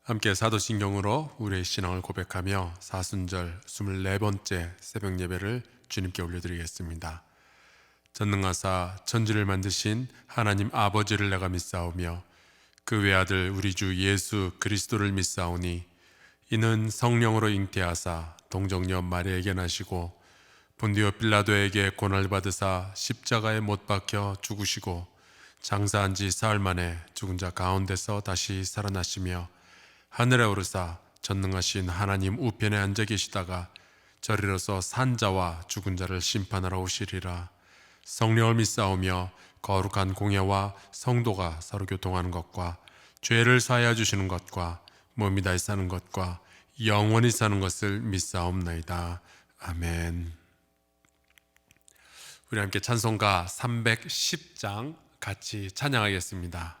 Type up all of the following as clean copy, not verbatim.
함께 사도신경으로 우리의 신앙을 고백하며 사순절 24번째 새벽 예배를 주님께 올려드리겠습니다. 전능하사 천지를 만드신 하나님 아버지를 내가 믿사오며 그 외아들 우리 주 예수 그리스도를 믿사오니 이는 성령으로 잉태하사 동정녀 마리아에게 나시고 본디오 빌라도에게 고난을 받으사 십자가에 못 박혀 죽으시고 장사한 지 사흘 만에 죽은 자 가운데서 다시 살아나시며 하늘에 오르사 전능하신 하나님 우편에 앉아 계시다가 저리로서 산자와 죽은 자를 심판하러 오시리라. 성령을 믿사오며 거룩한 공예와 성도가 서로 교통하는 것과 죄를 사하여 주시는 것과 몸이 다시 사는 것과 영원히 사는 것을 믿사옵나이다. 아멘. 우리 함께 찬송가 310장 같이 찬양하겠습니다.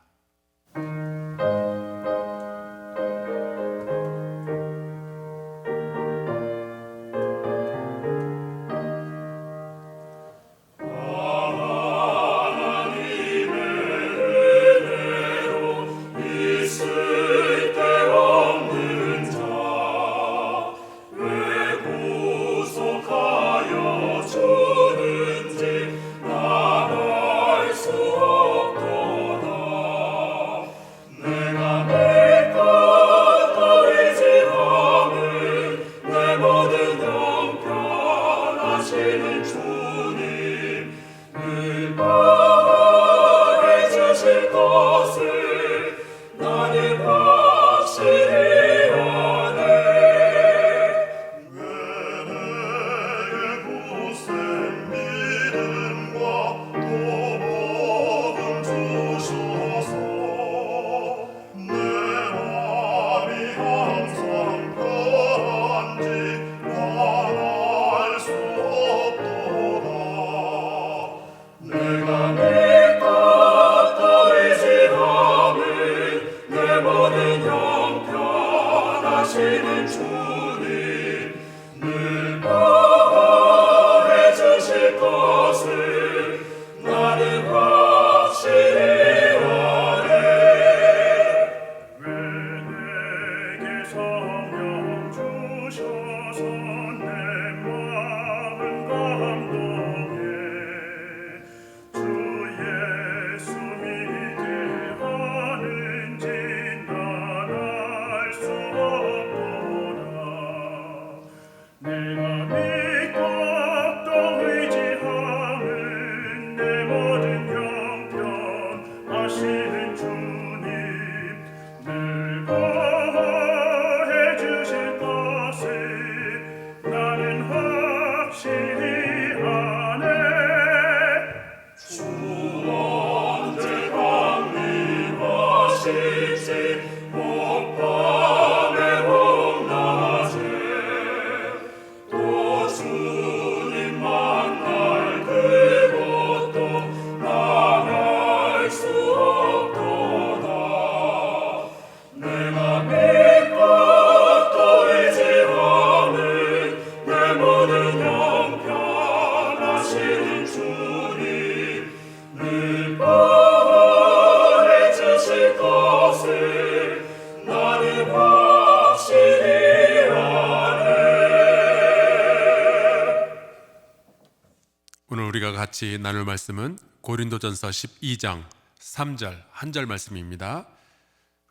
오늘 우리가 같이 나눌 말씀은 고린도전서 12장 3절 한 절 말씀입니다.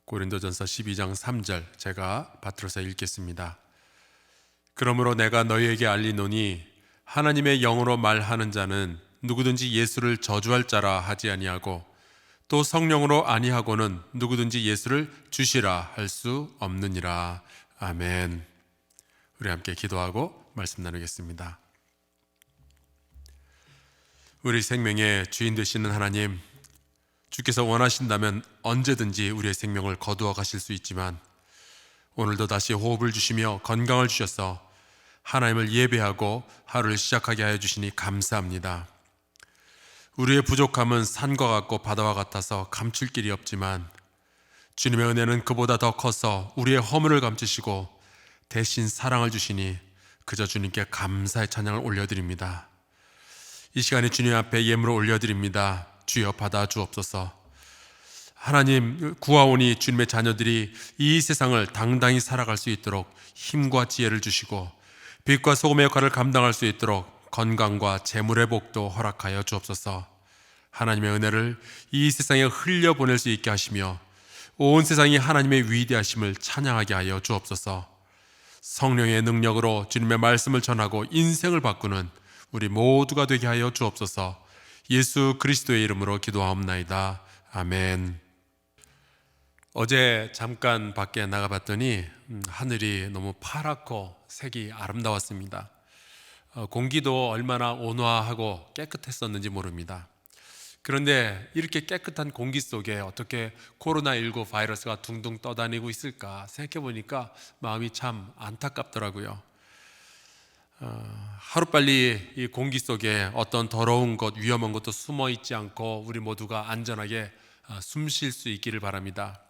고린도전서 12장 3절 제가 받들어서 읽겠습니다. 그러므로 내가 너희에게 알리노니 하나님의 영으로 말하는 자는 누구든지 예수를 저주할 자라 하지 아니하고 또 성령으로 아니하고는 누구든지 예수를 주시라 할 수 없느니라. 아멘. 우리 함께 기도하고 말씀 나누겠습니다. 우리 생명의 주인 되시는 하나님, 주께서 원하신다면 언제든지 우리의 생명을 거두어 가실 수 있지만 오늘도 다시 호흡을 주시며 건강을 주셔서 하나님을 예배하고 하루를 시작하게 하여 주시니 감사합니다. 우리의 부족함은 산과 같고 바다와 같아서 감출 길이 없지만 주님의 은혜는 그보다 더 커서 우리의 허물을 감추시고 대신 사랑을 주시니 그저 주님께 감사의 찬양을 올려드립니다. 이 시간에 주님 앞에 예물을 올려드립니다. 주여 받아 주옵소서. 하나님 구하오니 주님의 자녀들이 이 세상을 당당히 살아갈 수 있도록 힘과 지혜를 주시고 빛과 소금의 역할을 감당할 수 있도록 건강과 재물의 복도 허락하여 주옵소서. 하나님의 은혜를 이 세상에 흘려보낼 수 있게 하시며 온 세상이 하나님의 위대하심을 찬양하게 하여 주옵소서. 성령의 능력으로 주님의 말씀을 전하고 인생을 바꾸는 우리 모두가 되게 하여 주옵소서. 예수 그리스도의 이름으로 기도하옵나이다. 아멘. 어제 잠깐 밖에 나가봤더니 하늘이 너무 파랗고 색이 아름다웠습니다. 공기도 얼마나 온화하고 깨끗했었는지 모릅니다. 그런데 이렇게 깨끗한 공기 속에 어떻게 코로나19 바이러스가 둥둥 떠다니고 있을까 생각해 보니까 마음이 참 안타깝더라고요. 하루빨리 이 공기 속에 어떤 더러운 것, 위험한 것도 숨어 있지 않고 우리 모두가 안전하게 숨 쉴 수 있기를 바랍니다.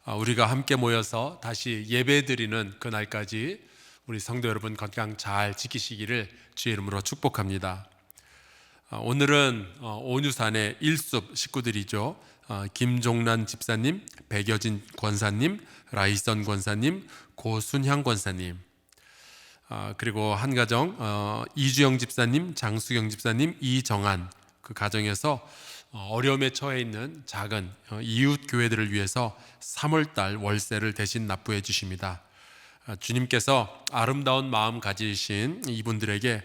우리가 함께 모여서 다시 예배드리는 그날까지 우리 성도 여러분 건강 잘 지키시기를 주의 이름으로 축복합니다. 오늘은 온유산의 일숲 식구들이죠. 김종란 집사님, 백여진 권사님, 라이선 권사님, 고순향 권사님, 그리고 한 가정 이주영 집사님, 장수경 집사님, 이정한 그 가정에서 어려움에 처해 있는 작은 이웃 교회들을 위해서 3월달 월세를 대신 납부해 주십니다. 주님께서 아름다운 마음 가지신 이분들에게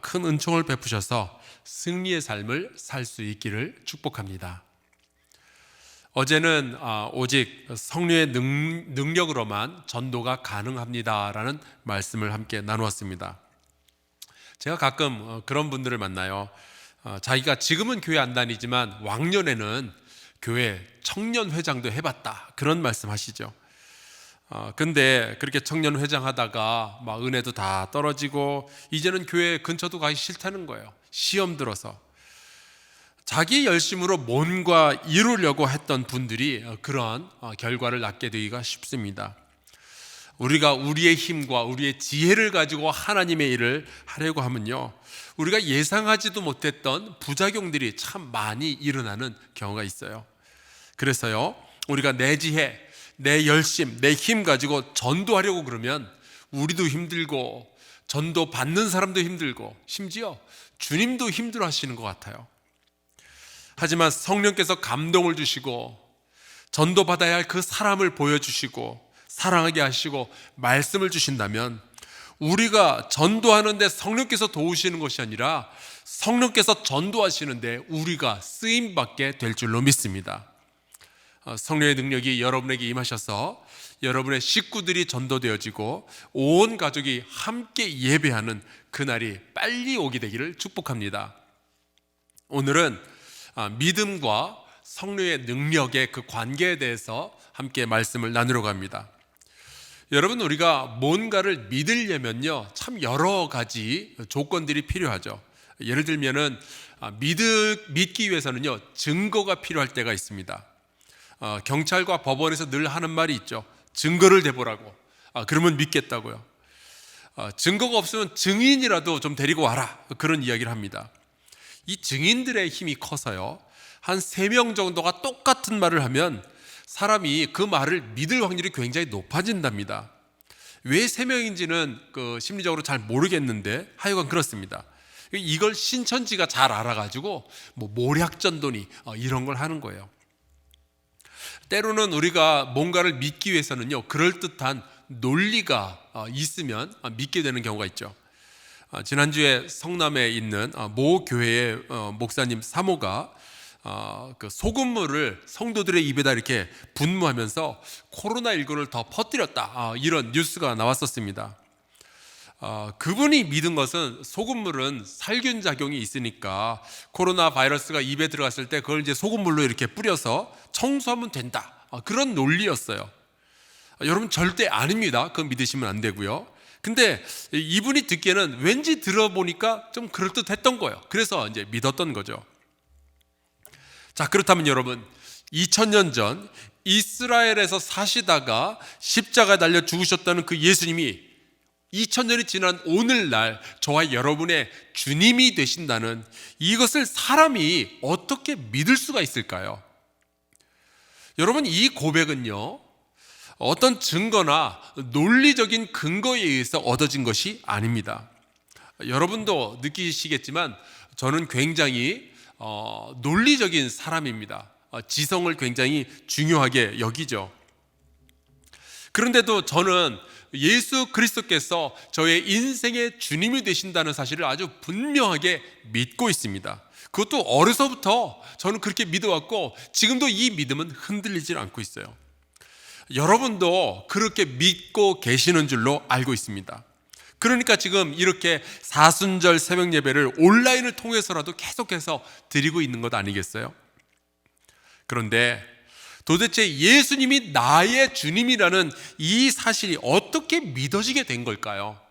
큰 은총을 베푸셔서 승리의 삶을 살 수 있기를 축복합니다. 어제는 오직 성령의 능력으로만 전도가 가능합니다라는 말씀을 함께 나누었습니다. 제가 가끔 그런 분들을 만나요. 자기가 지금은 교회 안 다니지만 왕년에는 교회 청년회장도 해봤다, 그런 말씀 하시죠. 근데 그렇게 청년회장 하다가 막 은혜도 다 떨어지고 이제는 교회 근처도 가기 싫다는 거예요. 시험 들어서. 자기 열심으로 뭔가 이루려고 했던 분들이 그런 결과를 낳게 되기가 쉽습니다. 우리가 우리의 힘과 우리의 지혜를 가지고 하나님의 일을 하려고 하면요, 우리가 예상하지도 못했던 부작용들이 참 많이 일어나는 경우가 있어요. 그래서요, 우리가 내 지혜, 내 열심, 내 힘 가지고 전도하려고 그러면 우리도 힘들고 전도 받는 사람도 힘들고 심지어 주님도 힘들어 하시는 것 같아요. 하지만 성령께서 감동을 주시고 전도받아야 할 그 사람을 보여주시고 사랑하게 하시고 말씀을 주신다면 우리가 전도하는데 성령께서 도우시는 것이 아니라 성령께서 전도하시는데 우리가 쓰임받게 될 줄로 믿습니다. 성령의 능력이 여러분에게 임하셔서 여러분의 식구들이 전도되어지고 온 가족이 함께 예배하는 그날이 빨리 오게 되기를 축복합니다. 오늘은 믿음과 성령의 능력의 그 관계에 대해서 함께 말씀을 나누려고 합니다. 여러분, 우리가 뭔가를 믿으려면요, 참 여러 가지 조건들이 필요하죠. 예를 들면은 믿기 위해서는요, 증거가 필요할 때가 있습니다. 경찰과 법원에서 늘 하는 말이 있죠. 증거를 대보라고. 그러면 믿겠다고요. 증거가 없으면 증인이라도 좀 데리고 와라, 그런 이야기를 합니다. 이 증인들의 힘이 커서요, 한 3명 정도가 똑같은 말을 하면 사람이 그 말을 믿을 확률이 굉장히 높아진답니다. 왜 3명인지는 심리적으로 잘 모르겠는데 하여간 그렇습니다. 이걸 신천지가 잘 알아가지고 모략전도니 이런 걸 하는 거예요. 때로는 우리가 뭔가를 믿기 위해서는요, 그럴듯한 논리가 있으면 믿게 되는 경우가 있죠. 지난주에 성남에 있는 모 교회의 목사님 사모가 그 소금물을 성도들의 입에다 이렇게 분무하면서 코로나19를 더 퍼뜨렸다, 이런 뉴스가 나왔었습니다. 그분이 믿은 것은 소금물은 살균 작용이 있으니까 코로나 바이러스가 입에 들어갔을 때 그걸 이제 소금물로 이렇게 뿌려서 청소하면 된다, 그런 논리였어요. 여러분, 절대 아닙니다. 그건 믿으시면 안 되고요. 근데 이분이 듣기에는 왠지 들어보니까 좀 그럴듯했던 거예요. 그래서 이제 믿었던 거죠. 자, 그렇다면 여러분, 2000년 전 이스라엘에서 사시다가 십자가에 달려 죽으셨다는 그 예수님이 2000년이 지난 오늘날 저와 여러분의 주님이 되신다는 이것을 사람이 어떻게 믿을 수가 있을까요? 여러분, 이 고백은요, 어떤 증거나 논리적인 근거에 의해서 얻어진 것이 아닙니다. 여러분도 느끼시겠지만 저는 굉장히 논리적인 사람입니다. 지성을 굉장히 중요하게 여기죠. 그런데도 저는 예수 그리스도께서 저의 인생의 주님이 되신다는 사실을 아주 분명하게 믿고 있습니다. 그것도 어려서부터 저는 그렇게 믿어왔고 지금도 이 믿음은 흔들리지 않고 있어요. 여러분도 그렇게 믿고 계시는 줄로 알고 있습니다. 그러니까 지금 이렇게 사순절 새벽 예배를 온라인을 통해서라도 계속해서 드리고 있는 것 아니겠어요? 그런데 도대체 예수님이 나의 주님이라는 이 사실이 어떻게 믿어지게 된 걸까요?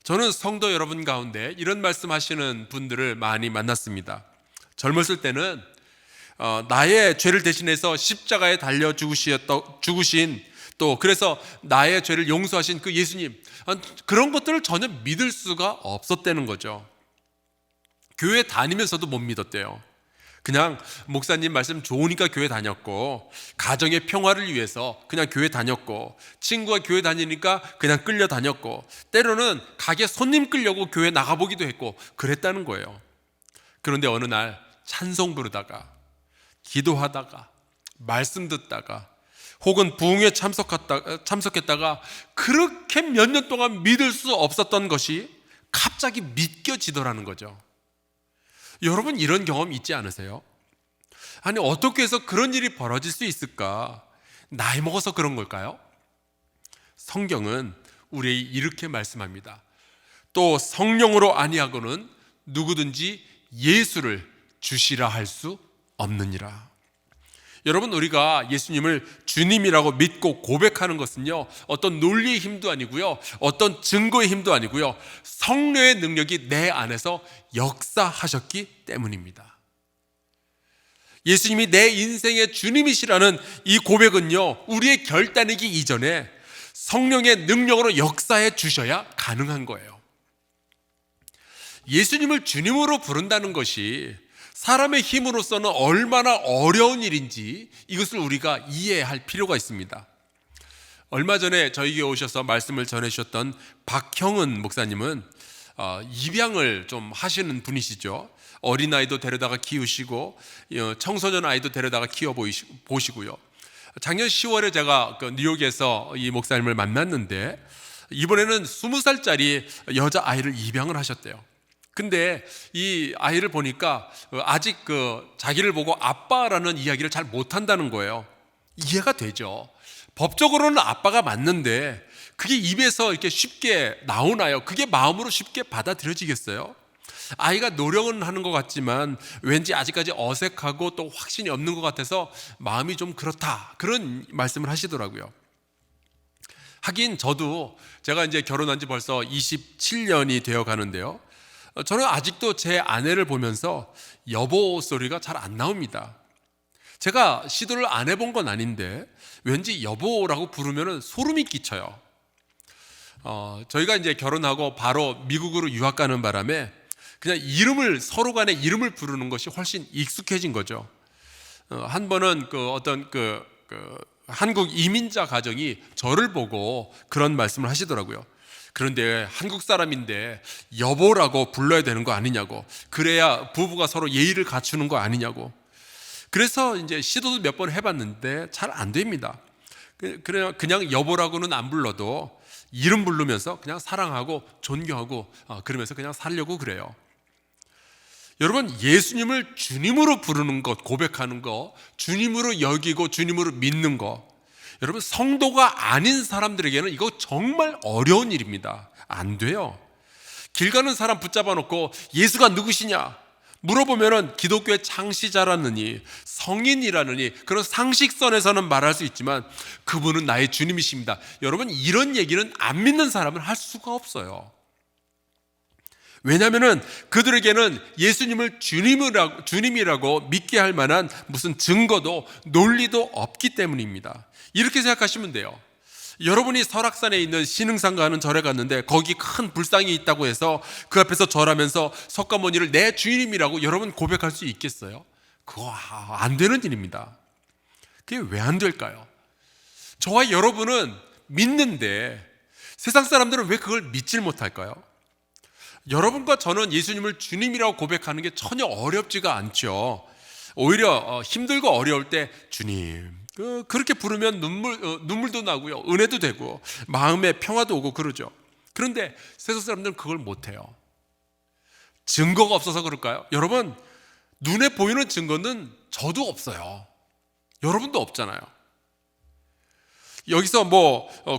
저는 성도 여러분 가운데 이런 말씀하시는 분들을 많이 만났습니다. 젊었을 때는 나의 죄를 대신해서 십자가에 달려 죽으신, 또 그래서 나의 죄를 용서하신 그 예수님, 그런 것들을 전혀 믿을 수가 없었다는 거죠. 교회 다니면서도 못 믿었대요. 그냥 목사님 말씀 좋으니까 교회 다녔고, 가정의 평화를 위해서 그냥 교회 다녔고, 친구가 교회 다니니까 그냥 끌려 다녔고, 때로는 가게 손님 끌려고 교회 나가보기도 했고 그랬다는 거예요. 그런데 어느 날 찬송 부르다가, 기도하다가, 말씀 듣다가, 혹은 부흥회 참석했다가 그렇게 몇 년 동안 믿을 수 없었던 것이 갑자기 믿겨지더라는 거죠. 여러분, 이런 경험 있지 않으세요? 아니, 어떻게 해서 그런 일이 벌어질 수 있을까? 나이 먹어서 그런 걸까요? 성경은 우리에게 이렇게 말씀합니다. 또 성령으로 아니하고는 누구든지 예수를 주시라 할 수 없느니라. 여러분, 우리가 예수님을 주님이라고 믿고 고백하는 것은요, 어떤 논리의 힘도 아니고요, 어떤 증거의 힘도 아니고요, 성령의 능력이 내 안에서 역사하셨기 때문입니다. 예수님이 내 인생의 주님이시라는 이 고백은요, 우리의 결단이기 이전에 성령의 능력으로 역사해 주셔야 가능한 거예요. 예수님을 주님으로 부른다는 것이 사람의 힘으로서는 얼마나 어려운 일인지 이것을 우리가 이해할 필요가 있습니다. 얼마 전에 저에게 오셔서 말씀을 전해주셨던 박형은 목사님은 입양을 좀 하시는 분이시죠. 어린아이도 데려다가 키우시고 청소년 아이도 데려다가 키워보시고요. 작년 10월에 제가 뉴욕에서 이 목사님을 만났는데 이번에는 20살짜리 여자아이를 입양을 하셨대요. 근데 이 아이를 보니까 아직 자기를 보고 아빠라는 이야기를 잘 못한다는 거예요. 이해가 되죠. 법적으로는 아빠가 맞는데 그게 입에서 이렇게 쉽게 나오나요? 그게 마음으로 쉽게 받아들여지겠어요? 아이가 노력은 하는 것 같지만 왠지 아직까지 어색하고 또 확신이 없는 것 같아서 마음이 좀 그렇다, 그런 말씀을 하시더라고요. 하긴 저도 제가 이제 결혼한 지 벌써 27년이 되어 가는데요, 저는 아직도 제 아내를 보면서 여보 소리가 잘 안 나옵니다. 제가 시도를 안 해본 건 아닌데 왠지 여보라고 부르면 소름이 끼쳐요. 저희가 이제 결혼하고 바로 미국으로 유학 가는 바람에 그냥 서로 간에 이름을 부르는 것이 훨씬 익숙해진 거죠. 한 번은 어떤 한국 이민자 가정이 저를 보고 그런 말씀을 하시더라고요. 그런데 한국 사람인데 여보라고 불러야 되는 거 아니냐고, 그래야 부부가 서로 예의를 갖추는 거 아니냐고. 그래서 이제 시도도 몇 번 해봤는데 잘 안 됩니다. 그냥 여보라고는 안 불러도 이름 부르면서 그냥 사랑하고 존경하고 그러면서 그냥 살려고 그래요. 여러분, 예수님을 주님으로 부르는 것, 고백하는 것, 주님으로 여기고 주님으로 믿는 것, 여러분, 성도가 아닌 사람들에게는 이거 정말 어려운 일입니다. 안 돼요. 길 가는 사람 붙잡아 놓고 예수가 누구시냐 물어보면은 기독교의 창시자라느니 성인이라느니 그런 상식선에서는 말할 수 있지만 그분은 나의 주님이십니다. 여러분, 이런 얘기는 안 믿는 사람은 할 수가 없어요. 왜냐하면 그들에게는 예수님을 주님이라고 믿게 할 만한 무슨 증거도 논리도 없기 때문입니다. 이렇게 생각하시면 돼요. 여러분이 설악산에 있는 신흥상가 하는 절에 갔는데 거기 큰 불상이 있다고 해서 그 앞에서 절하면서 석가모니를 내 주님이라고 여러분 고백할 수 있겠어요? 그거 안 되는 일입니다. 그게 왜 안 될까요? 저와 여러분은 믿는데 세상 사람들은 왜 그걸 믿질 못할까요? 여러분과 저는 예수님을 주님이라고 고백하는 게 전혀 어렵지가 않죠. 오히려 힘들고 어려울 때 주님 그렇게 부르면 눈물도 나고요, 은혜도 되고 마음에 평화도 오고 그러죠. 그런데 세상 사람들은 그걸 못해요. 증거가 없어서 그럴까요? 여러분, 눈에 보이는 증거는 저도 없어요. 여러분도 없잖아요. 여기서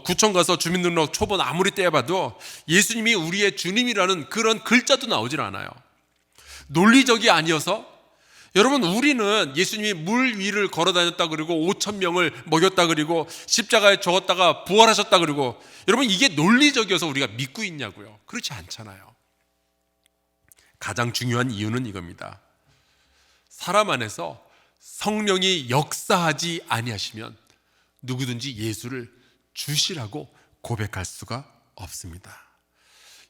구청 가서 주민등록 초본 아무리 떼봐도 예수님이 우리의 주님이라는 그런 글자도 나오질 않아요. 논리적이 아니어서, 여러분, 우리는 예수님이 물 위를 걸어 다녔다 그러고 5,000명을 먹였다 그러고 십자가에 죽었다가 부활하셨다 그러고, 여러분, 이게 논리적이어서 우리가 믿고 있냐고요? 그렇지 않잖아요. 가장 중요한 이유는 이겁니다. 사람 안에서 성령이 역사하지 아니하시면 누구든지 예수를 주시라고 고백할 수가 없습니다.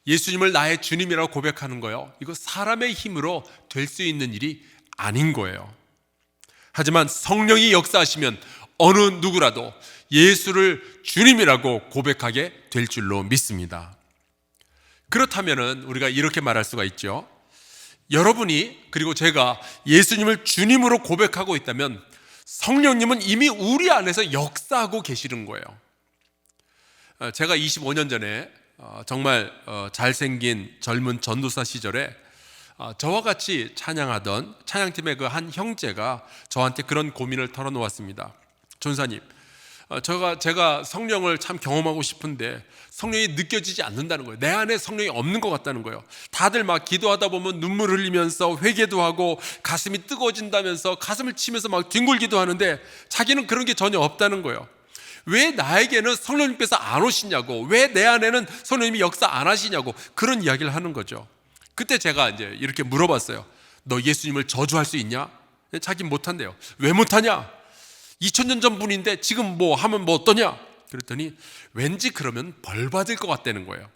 예수님을 나의 주님이라고 고백하는 거요, 이거 사람의 힘으로 될 수 있는 일이 아닌 거예요. 하지만 성령이 역사하시면 어느 누구라도 예수를 주님이라고 고백하게 될 줄로 믿습니다. 그렇다면 우리가 이렇게 말할 수가 있죠. 여러분이, 그리고 제가 예수님을 주님으로 고백하고 있다면 성령님은 이미 우리 안에서 역사하고 계시는 거예요. 제가 25년 전에 정말 잘생긴 젊은 전도사 시절에 저와 같이 찬양하던 찬양팀의 그 한 형제가 저한테 그런 고민을 털어놓았습니다. 전사님, 제가 성령을 참 경험하고 싶은데 성령이 느껴지지 않는다는 거예요. 내 안에 성령이 없는 것 같다는 거예요. 다들 막 기도하다 보면 눈물 흘리면서 회개도 하고 가슴이 뜨거워진다면서 가슴을 치면서 막 뒹굴기도 하는데 자기는 그런 게 전혀 없다는 거예요. 왜 나에게는 성령님께서 안 오시냐고, 왜 내 안에는 성령님이 역사 안 하시냐고 그런 이야기를 하는 거죠. 그때 제가 이제 이렇게 물어봤어요. 너 예수님을 저주할 수 있냐? 자기 못한대요. 왜 못하냐? 2000년 전 분인데 지금 하면 어떠냐? 그랬더니 왠지 그러면 벌 받을 것 같다는 거예요.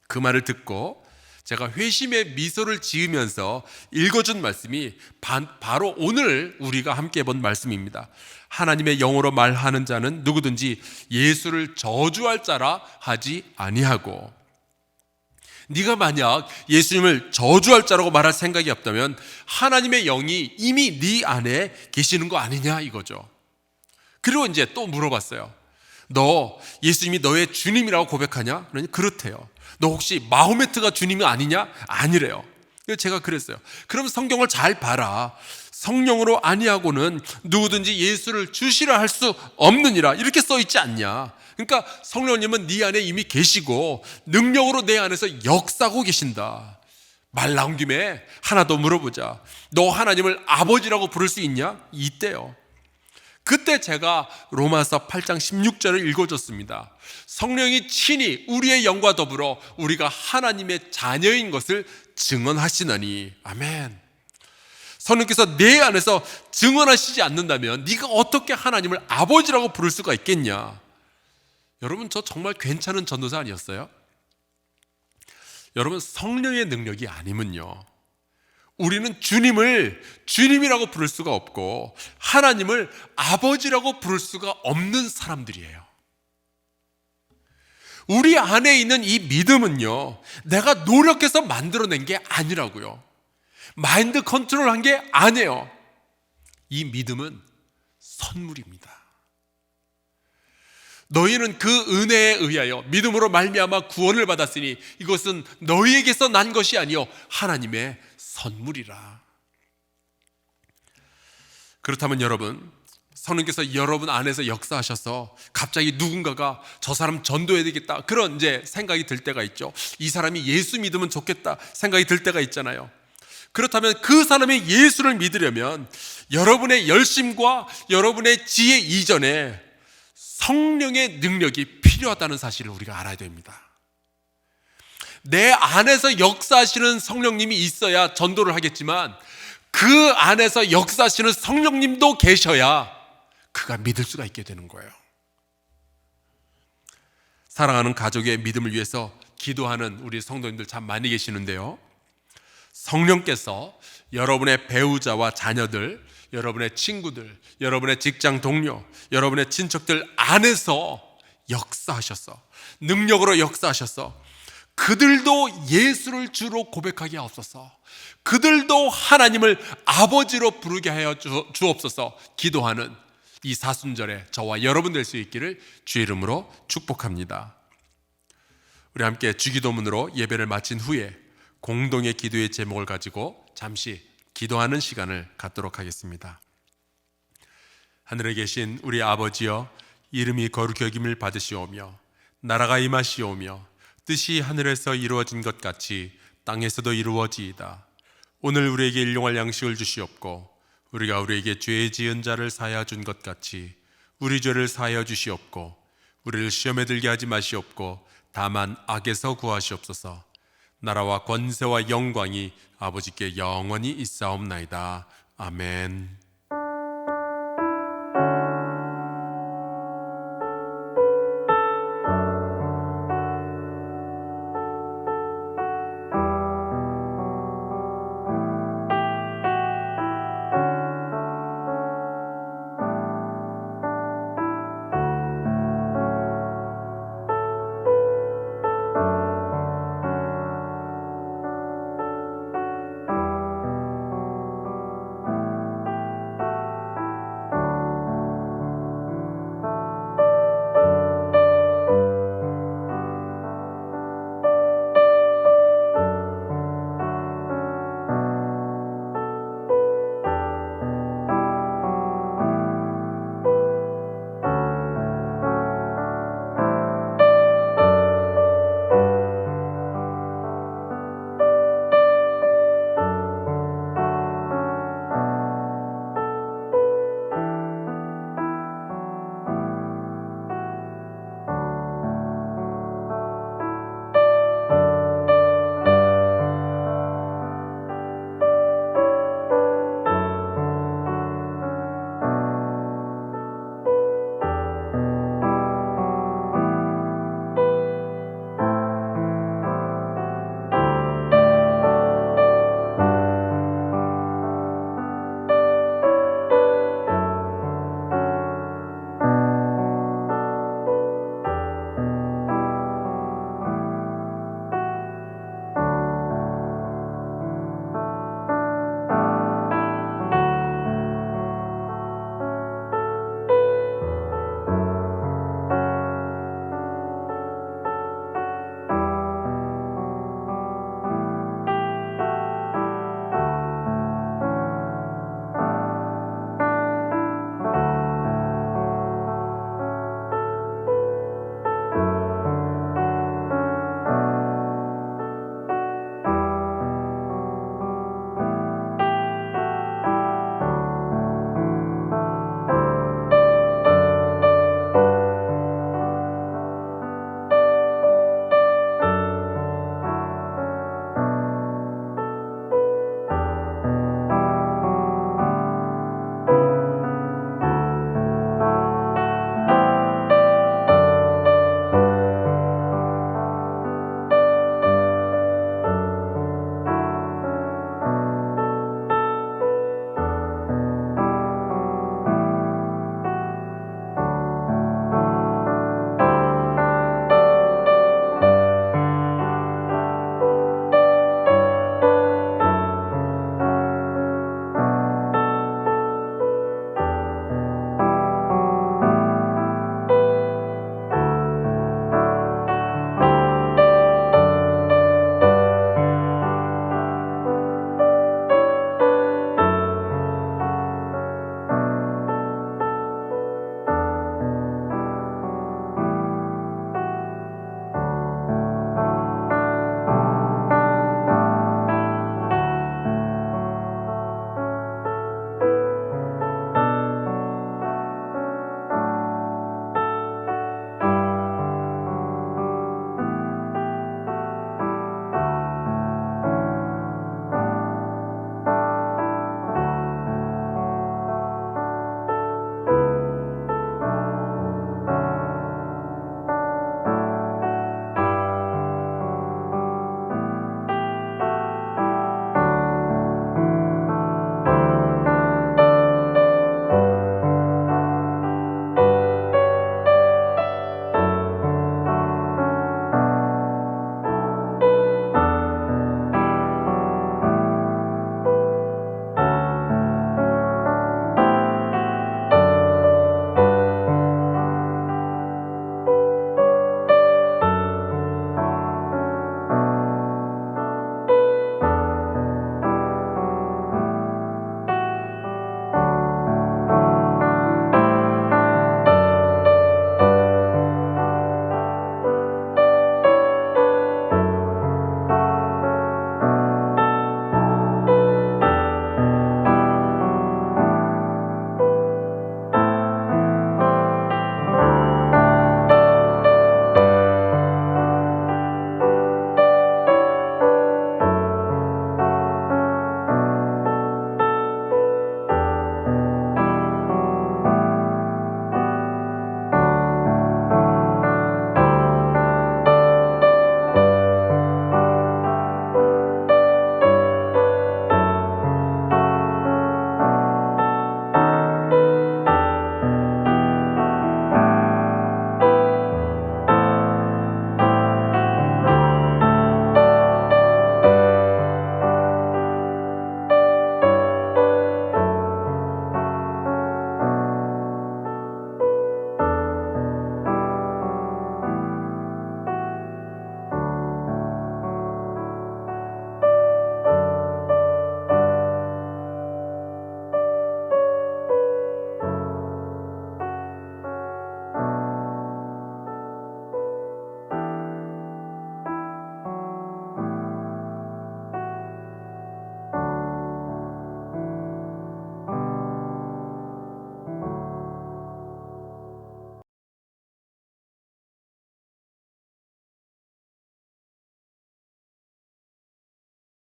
그 말을 듣고 제가 회심의 미소를 지으면서 읽어준 말씀이 바로 오늘 우리가 함께 본 말씀입니다. 하나님의 영으로 말하는 자는 누구든지 예수를 저주할 자라 하지 아니하고, 네가 만약 예수님을 저주할 자라고 말할 생각이 없다면 하나님의 영이 이미 네 안에 계시는 거 아니냐 이거죠. 그리고 이제 또 물어봤어요. 너 예수님이 너의 주님이라고 고백하냐? 그러니 그렇대요. 너 혹시 마호메트가 주님이 아니냐? 아니래요. 그래서 제가 그랬어요. 그럼 성경을 잘 봐라. 성령으로 아니하고는 누구든지 예수를 주시라 할 수 없느니라 이렇게 써 있지 않냐? 그러니까 성령님은 네 안에 이미 계시고 능력으로 내 안에서 역사하고 계신다. 말 나온 김에 하나 더 물어보자. 너 하나님을 아버지라고 부를 수 있냐? 이때요. 그때 제가 로마서 8장 16절을 읽어줬습니다. 성령이 친히 우리의 영과 더불어 우리가 하나님의 자녀인 것을 증언하시나니. 아멘. 성령께서 내 안에서 증언하시지 않는다면 네가 어떻게 하나님을 아버지라고 부를 수가 있겠냐? 여러분, 저 정말 괜찮은 전도사 아니었어요? 여러분, 성령의 능력이 아니면요, 우리는 주님을 주님이라고 부를 수가 없고 하나님을 아버지라고 부를 수가 없는 사람들이에요. 우리 안에 있는 이 믿음은요, 내가 노력해서 만들어낸 게 아니라고요. 마인드 컨트롤한 게 아니에요. 이 믿음은 선물입니다. 너희는 그 은혜에 의하여 믿음으로 말미암아 구원을 받았으니 이것은 너희에게서 난 것이 아니요 하나님의 선물이라. 그렇다면 여러분, 성령께서 여러분 안에서 역사하셔서 갑자기 누군가가 저 사람 전도해야 되겠다 그런 이제 생각이 들 때가 있죠. 이 사람이 예수 믿으면 좋겠다 생각이 들 때가 있잖아요. 그렇다면 그 사람이 예수를 믿으려면 여러분의 열심과 여러분의 지혜 이전에 성령의 능력이 필요하다는 사실을 우리가 알아야 됩니다. 내 안에서 역사하시는 성령님이 있어야 전도를 하겠지만 그 안에서 역사하시는 성령님도 계셔야 그가 믿을 수가 있게 되는 거예요. 사랑하는 가족의 믿음을 위해서 기도하는 우리 성도님들 참 많이 계시는데요, 성령께서 여러분의 배우자와 자녀들, 여러분의 친구들, 여러분의 직장 동료, 여러분의 친척들 안에서 역사하셔서, 능력으로 역사하셔서 그들도 예수를 주로 고백하게 하옵소서. 그들도 하나님을 아버지로 부르게 하여 주옵소서. 기도하는 이 사순절에 저와 여러분 될 수 있기를 주의 이름으로 축복합니다. 우리 함께 주기도문으로 예배를 마친 후에 공동의 기도의 제목을 가지고 잠시 기도하는 시간을 갖도록 하겠습니다. 하늘에 계신 우리 아버지여, 이름이 거룩히 여김을 받으시오며 나라가 임하시오며 뜻이 하늘에서 이루어진 것 같이 땅에서도 이루어지이다. 오늘 우리에게 일용할 양식을 주시옵고 우리가 우리에게 죄 지은 자를 사하여 준 것 같이 우리 죄를 사하여 주시옵고 우리를 시험에 들게 하지 마시옵고 다만 악에서 구하시옵소서. 나라와 권세와 영광이 아버지께 영원히 있사옵나이다. 아멘.